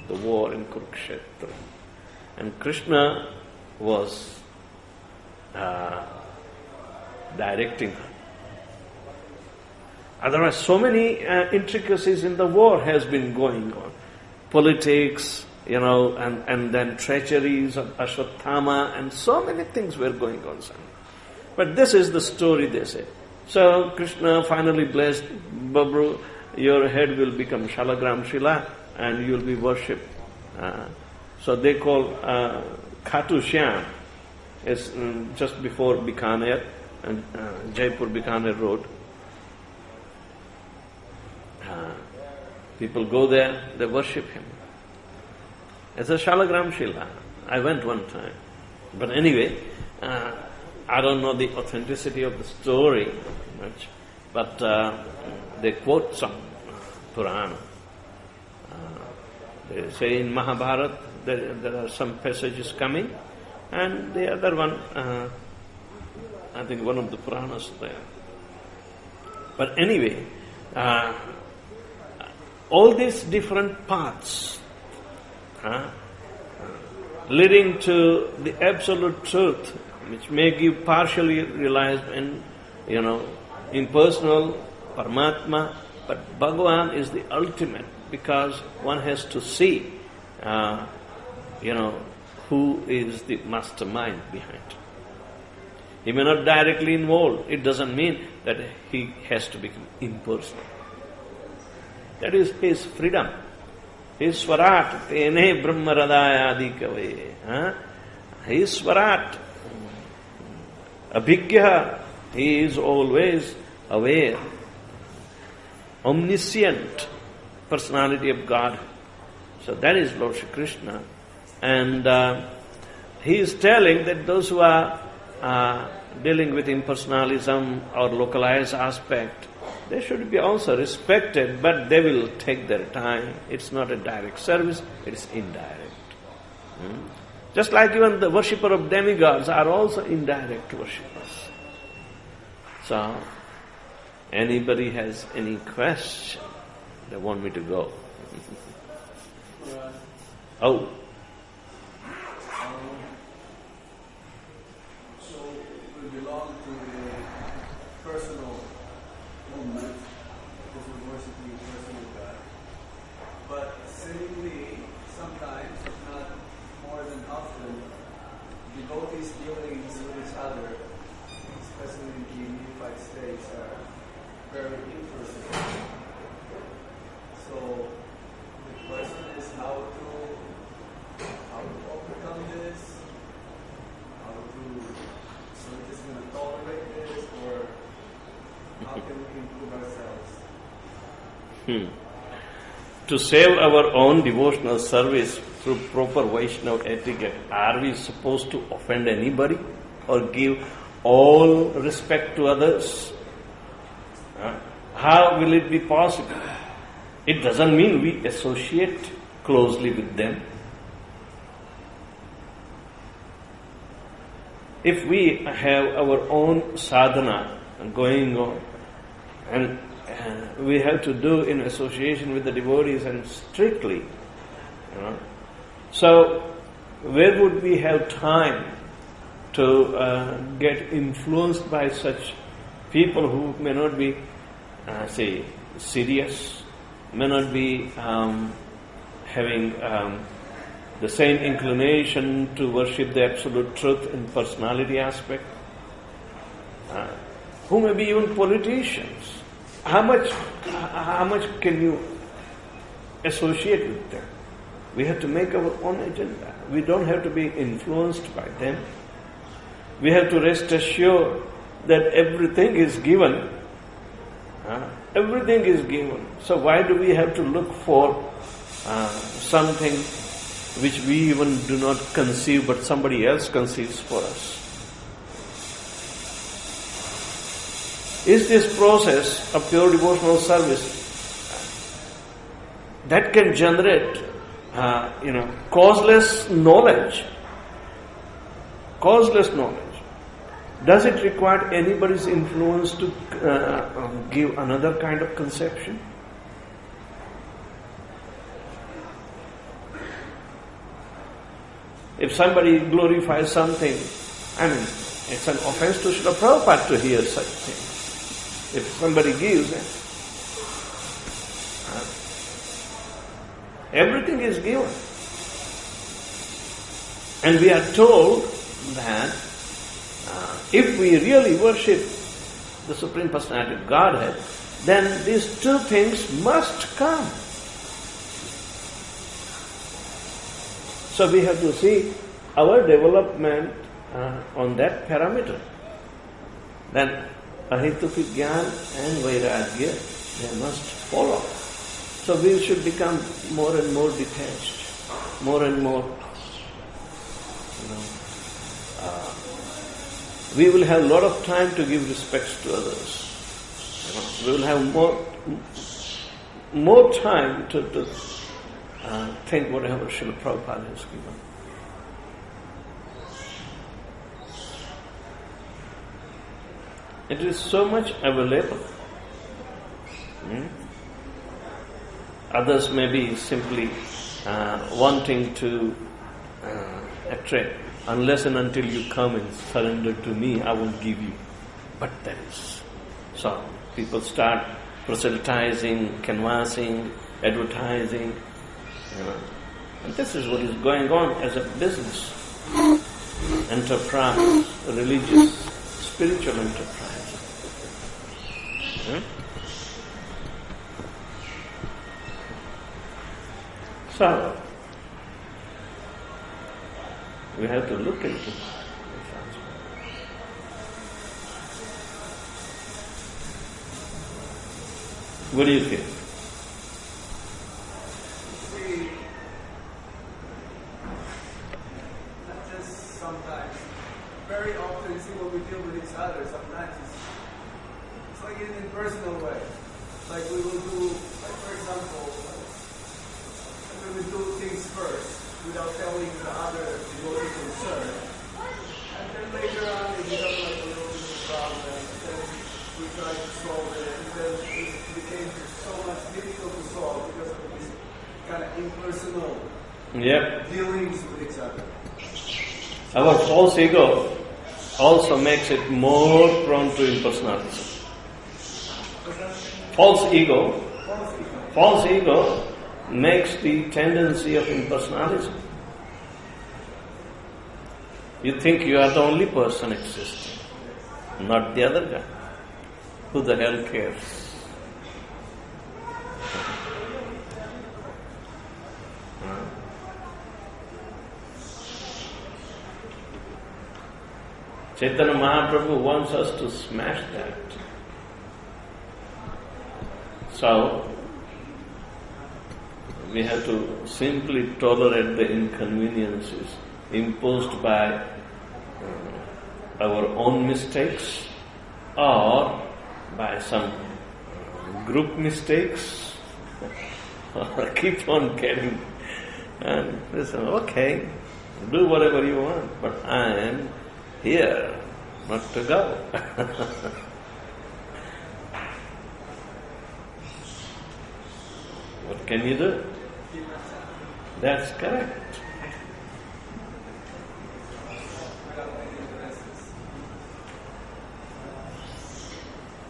S1: the war in Kurukshetra. And Krishna was directing her. Otherwise, so many intricacies in the war has been going on. Politics, and then treacheries of Ashwatthama, and so many things were going on. But this is the story, they say. So Krishna finally blessed Babru, your head will become Shalagram Shila and you will be worshipped. So they call Khatu Shyam. It's just before Bikaner, Jaipur-Bikaner road. People go there, they worship him. It's a Shalagram Shila. I went one time. But anyway, I don't know the authenticity of the story much, but they quote some Purana. They say in Mahabharata there are some passages coming, and the other one, I think one of the Puranas there. But anyway, all these different paths leading to the absolute truth, which may give partially realized and, impersonal, Paramatma, but Bhagavan is the ultimate, because one has to see, who is the mastermind behind. He may not directly involve. It doesn't mean that he has to become impersonal. That is his freedom. His swarat, tene brahmaradaya adikave. His swarat. Abhigya, he is always aware. Omniscient personality of God. So that is Lord Shri Krishna. And he is telling that those who are dealing with impersonalism or localized aspect, they should be also respected, but they will take their time. It's not a direct service, it is indirect. Just like even the worshipper of demigods are also indirect worshippers. So, anybody has any question, they want me to go. Oh.
S2: So, we belong to the personal movement, because we're worshiping personal God. But seemingly, sometimes, if not more than often, devotees dealings with each other, especially in the unified states, are very impersonal. So the question is how to overcome this, so we're just going to tolerate this, or how can we improve ourselves?
S1: To save our own devotional service through proper Vaishnava etiquette, are we supposed to offend anybody or give all respect to others? How will it be possible? It doesn't mean we associate closely with them. If we have our own sadhana going on, and we have to do in association with the devotees and strictly, so where would we have time to get influenced by such people who may not be, serious, may not be having the same inclination to worship the absolute truth in personality aspect, who may be even politicians. How much can you associate with them? We have to make our own agenda. We don't have to be influenced by them. We have to rest assured that everything is given. Everything is given. So why do we have to look for something which we even do not conceive, but somebody else conceives for us? Is this process of pure devotional service that can generate, causeless knowledge? Causeless knowledge. Does it require anybody's influence to give another kind of conception? If somebody glorifies something, it's an offense to Srila Prabhupada to hear such things. If somebody gives, everything is given. And we are told that If we really worship the Supreme Personality of Godhead, then these two things must come. So we have to see our development on that parameter. Then ahituki jnana and vairagya, they must follow. So we should become more and more detached, more and more, we will have a lot of time to give respects to others. We will have more time to think whatever Srila Prabhupada has given. It is so much available. Others may be simply wanting to attract. Unless and until you come and surrender to me, I won't give you. But that is so. People start proselytizing, canvassing, advertising. And this is what is going on as a business, enterprise, religious, spiritual enterprise. So, we have to look into it. What do you feel?
S2: See, not just sometimes, very often, see what we deal with each other, sometimes it's like in an impersonal way. Like we will do, like for example, we will do things first without telling the other devotee concerned. And then later on it becomes like a little bit of a problem. Then we try to solve it, and then it became so much difficult to solve because of these kind of impersonal dealings with each other.
S1: Our false ego also makes it more prone to impersonalism. False ego makes the tendency of impersonalism. You think you are the only person existing, not the other guy. Who the hell cares? Chaitanya Mahaprabhu wants us to smash that. So, we have to simply tolerate the inconveniences imposed by our own mistakes or by some group mistakes. Or keep on getting and listen, okay, do whatever you want, but I am here, not to go. What can you do? That's correct.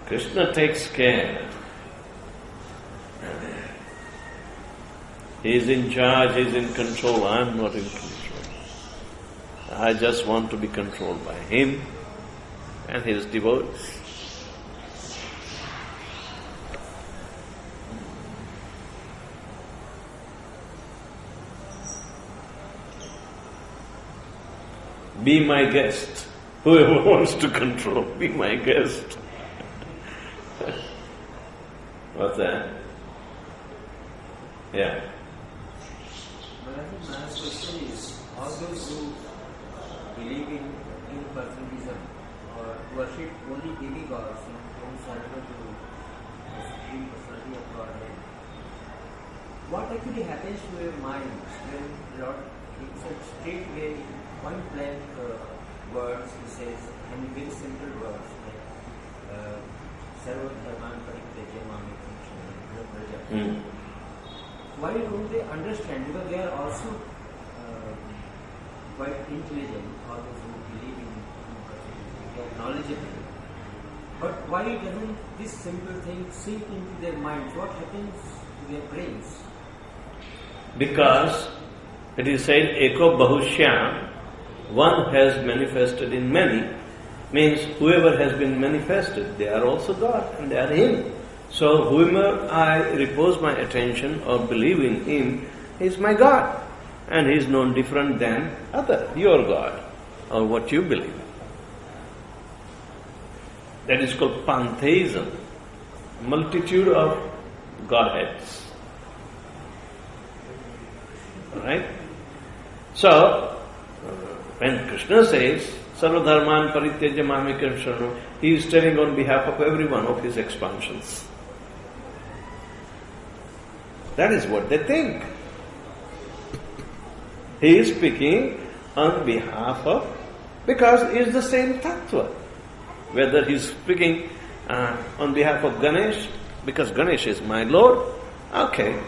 S1: Krishna takes care. He is in charge, he is in control. I am not in control. I just want to be controlled by him and his devotees. Be my guest. Whoever wants to control, be my guest. What's that? Yeah.
S3: But I think my question is, all those who believe in impersonalism or worship only demigods and don't surrender to the Supreme Personality of Godhead, what actually happens to your mind when Lord in such straight way, point blank words, he says, and very simple words like Sarva Dharman Paripurja Mami Praja. Why don't they understand? Because they are also quite intelligent, all those who believe in they are knowledgeable. But why doesn't this simple thing sink into their minds? What happens to their brains?
S1: Because it is said, Eko Bahushya, one has manifested in many, Means whoever has been manifested, they are also God and they are Him. So whoever I repose my attention or believe in Him is my God. And He is no different than your God, or what you believe. That is called pantheism, multitude of Godheads. Alright? So, when Krishna says, Sarva dharman parityajya mamekam sharanam, He is telling on behalf of every one of His expansions. That is what they think. He is speaking on behalf of, because it is the same tattva. Whether he is speaking on behalf of Ganesh, because Ganesh is my Lord, okay.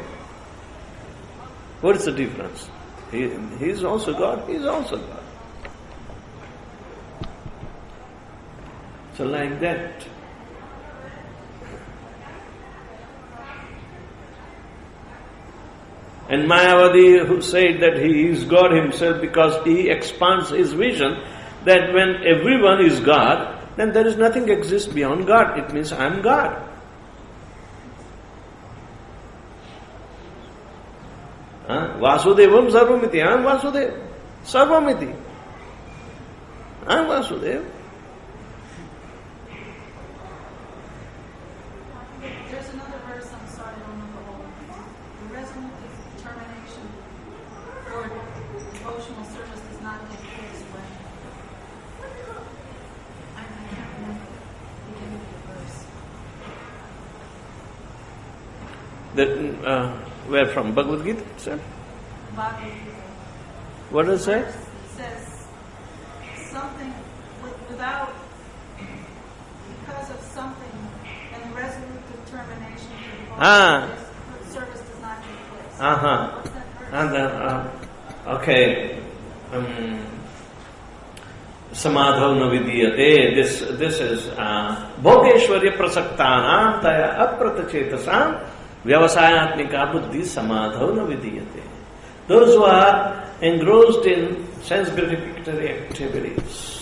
S1: What is the difference? He is also God, He is also God. So like that. And Mayavadi, who said that he is God himself because he expands his vision, that when everyone is God, then there is nothing exists beyond God. It means I am God. Vasudevam sarvamiti. I am Vasudev. Sarvamiti. I am Vasudev.
S4: There's another verse, I'm sorry, I don't know the whole. The resolute determination for devotional service does not take place when I can't remember the beginning of the verse.
S1: Where from? Bhagavad Gita itself?
S4: Bhagavad Gita.
S1: What does it say?
S4: It says something without, because of something, and resolute determination to devotional service does not take place. What's that verse?
S1: And then, okay. Samadhav na vidiyate. This is Bhogeshwarya prasaktanam taya apratachetasam vyavasayatmika buddhi samadhav na vidiyate. Those who are engrossed in sense gratificatory activities,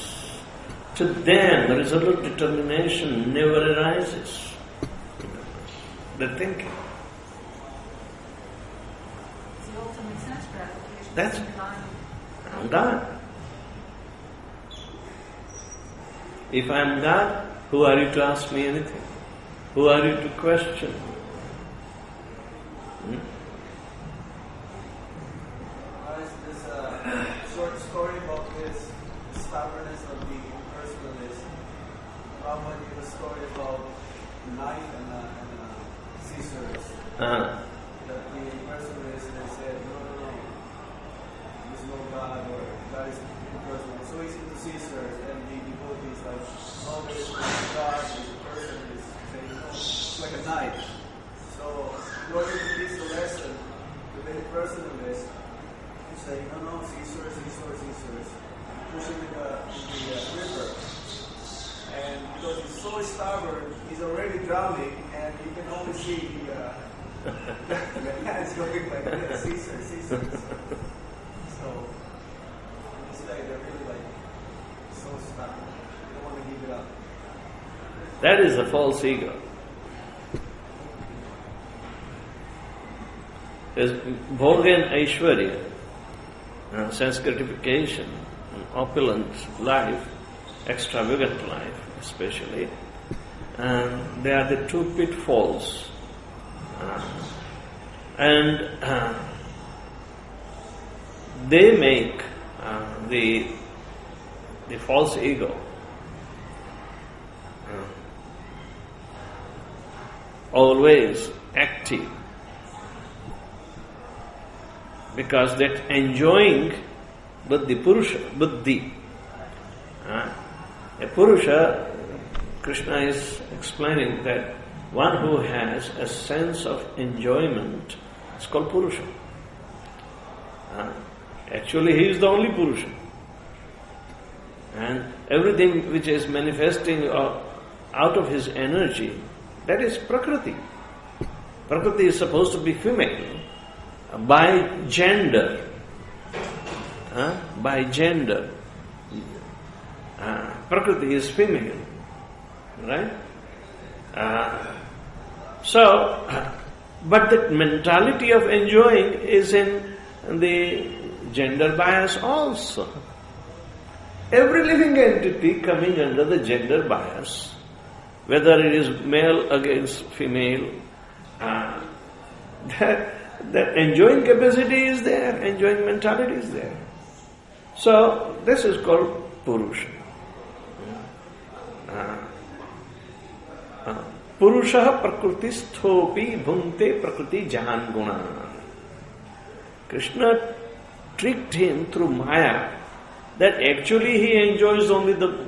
S1: to them resolute determination never arises. They're thinking.
S4: It's the ultimate sense gratification.
S1: That's
S4: it.
S1: I'm God. If I'm God, who are you to ask me anything? Who are you to question?
S2: This short story about this stubbornness of the impersonalist. Prabhupada gave a story about knife and scissors. That the impersonalist said, no, there's no God, or God is impersonal. So he's into scissors, and the devotee is like, oh, there's no God, there's a person, is saying, no, it's like a knife. So in order to teach the lesson to the impersonalist, he's saying, no, scissors, pushing in the river. And because he's so stubborn, he's already drowning, and you can only see the hands going like this, scissors. So it's like they're really like so stubborn. They don't want to give it up.
S1: That is a false ego. There's Bhoga and Aishwarya, sense gratification, opulent life, extravagant life especially, and they are the two pitfalls. And they make the false ego always active, because that enjoying buddhi, purusha, buddhi. A purusha, Krishna is explaining that one who has a sense of enjoyment is called purusha. Actually, he is the only purusha. And everything which is manifesting out of his energy, that is Prakriti. Prakriti is supposed to be female by gender. By gender. Prakriti is female, right? But the mentality of enjoying is in the gender bias also. Every living entity coming under the gender bias, whether it is male against female, that enjoying capacity is there, enjoying mentality is there. So this is called Purusha. Purusha prakrutisthopi bhunte prakriti jahan guna. Krishna tricked him through Maya that actually he enjoys only the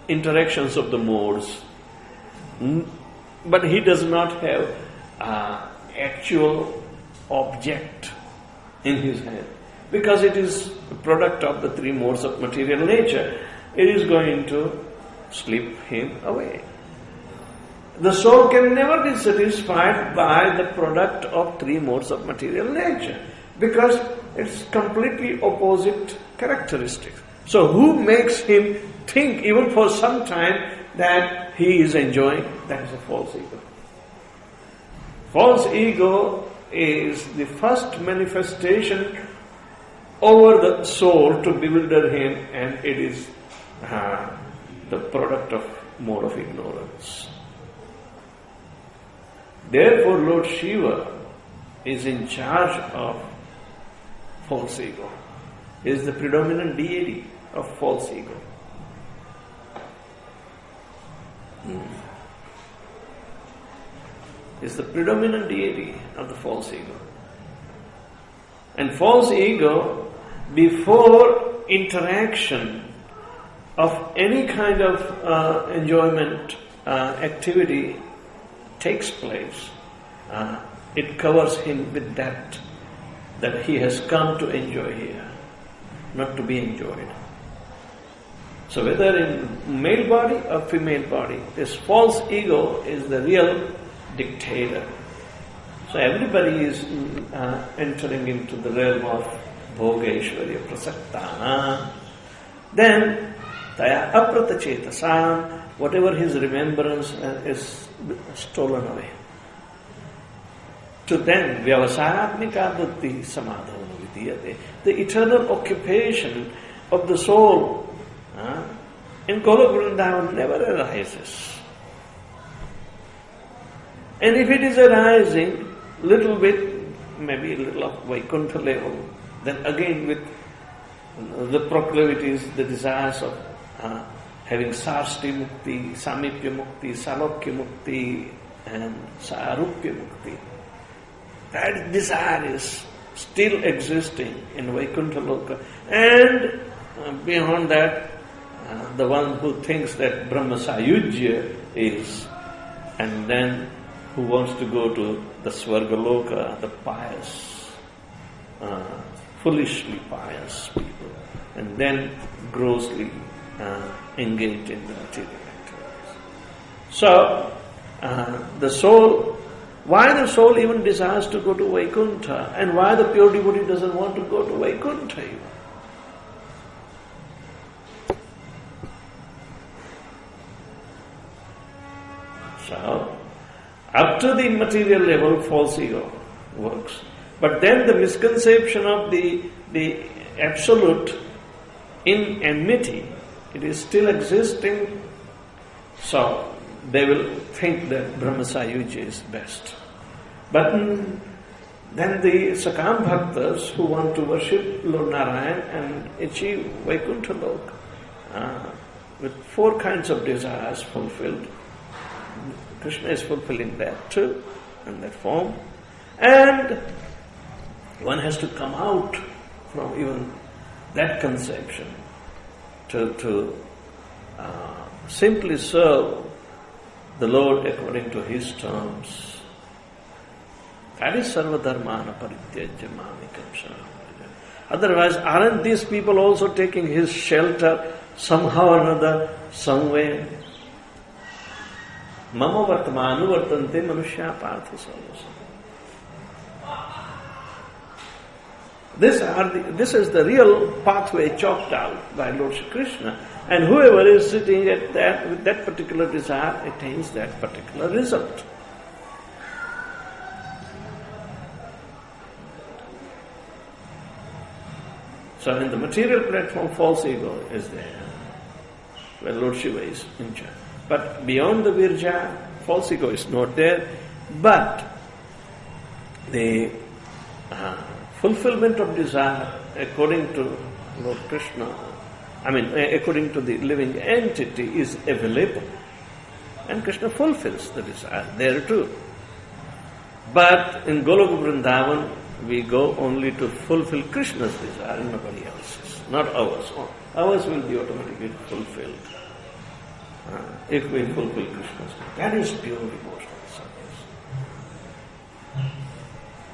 S1: interactions of the modes, but he does not have actual object in his hand. Because it is a product of the three modes of material nature, it is going to slip him away. The soul can never be satisfied by the product of three modes of material nature, because it's completely opposite characteristics. So who makes him think even for some time that he is enjoying? That is a false ego. False ego is the first manifestation over the soul to bewilder him, and it is the product of mode of ignorance. Therefore, Lord Shiva is in charge of false ego. He is the predominant deity of false ego. He is the predominant deity of the false ego. And false ego, before interaction of any kind of enjoyment activity takes place, it covers him with that he has come to enjoy here, not to be enjoyed. So whether in male body or female body, this false ego is the real dictator. So everybody is entering into the realm of Bhogeshwarya Prasaktana. Then, Taya Aprata Chetasam, whatever his remembrance is stolen away. To them, Vyavasayatmika Buddhi Samadhavana Vidiyate. The eternal occupation of the soul in Golok Vrindavan never arises. And if it is arising, little bit, maybe a little of Vaikuntha level, then again with the proclivities, the desires of having Sarsti Mukti, Samipya Mukti, Salokya Mukti, and Sarupya Mukti. That desire is still existing in Vaikuntha Loka. And beyond that, the one who thinks that Brahma Sayujya is, and then who wants to go to the Swargaloka, the pious, foolishly pious people, and then grossly engaged in the material activities. So, the soul, why the soul even desires to go to Vaikuntha, and why the pure devotee doesn't want to go to Vaikuntha even? So, up to the material level, false ego works. But then the misconception of the absolute in enmity, it is still existing. So they will think that Brahma Sayujya is best. But then the Sakam Bhaktas who want to worship Lord Narayan and achieve Vaikuntha Loka with four kinds of desires fulfilled, Krishna is fulfilling that too, in that form. And one has to come out from even that conception to simply serve the Lord according to His terms. That is Sarva Dharmana Parityajya Mamikam Sharanam. Otherwise, aren't these people also taking His shelter somehow or another, somewhere? Mama Vartamanu Vartante Manushya Partha Sarvasam. This is the real pathway chalked out by Lord Shri Krishna. And whoever is sitting at that with that particular desire attains that particular result. So in the material platform, false ego is there, where Lord Shiva is in charge. But beyond the Virja, false ego is not there. But the fulfillment of desire according to Lord Krishna, according to the living entity, is available. And Krishna fulfills the desire there too. But in Goloka Vrindavan, we go only to fulfill Krishna's desire, nobody else's, not ours. Ours will be automatically fulfilled if we fulfill Krishna's desire. That is pure emotional service.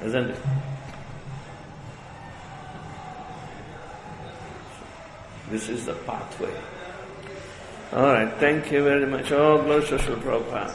S1: Isn't it? This is the pathway. All right, thank you very much. Oh, glory to Srila Prabhupada.